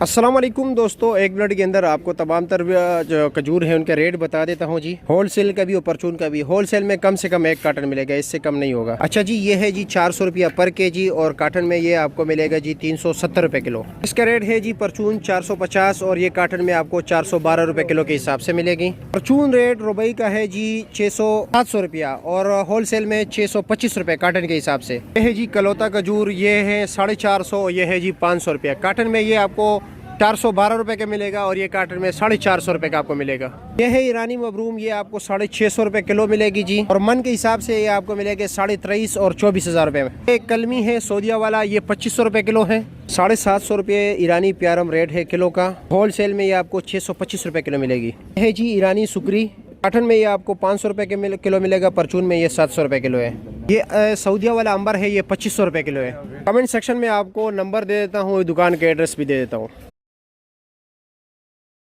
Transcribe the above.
अस्सलाम वालेकुम दोस्तों, एक मिनट के अंदर आपको तमाम तर जो खजूर है उनका रेट बता देता हूँ जी। होलसेल का भी और परचून का भी। होलसेल में कम से कम एक कार्टन मिलेगा, इससे कम नहीं होगा। अच्छा जी, ये है जी 400 रुपया पर केजी और कार्टन में ये आपको मिलेगा जी 370 रुपये किलो। इसका रेट है जी परचून 450 और ये कार्टन में आपको 412 रुपये किलो के हिसाब से मिलेगी। परचून रेट रुबई का है जी 700 रुपया और होलसेल में 625 रुपये कार्टन के हिसाब से। ये है जी कलौता खजूर, ये है 450, ये है जी 500 रुपया। कार्टन में ये आपको 412 रुपये का मिलेगा और ये कार्टन में 450 रुपये का आपको मिलेगा। ये है ईरानी मबरूम, ये आपको 650 रुपये किलो मिलेगी जी और मन के हिसाब से ये आपको मिलेगा 23.5 और 24,000 रुपये में। एक कलमी है सऊदिया वाला, ये 2500 रुपये किलो है। 750 रुपये ईरानी प्यारम रेट है किलो का। होलसेल में ये आपको 625 रुपये किलो मिलेगी। ये है जी ईरानी सुकरी, कार्टन में ये आपको 500 रुपये के किलो मिलेगा, परचून में ये 700 रुपये किलो है। ये सऊदिया वाला अंबर है, ये 2500 रुपये किलो है। कमेंट सेक्शन में आपको नंबर दे देता हूँ, दुकान के एड्रेस भी दे देता हूँ।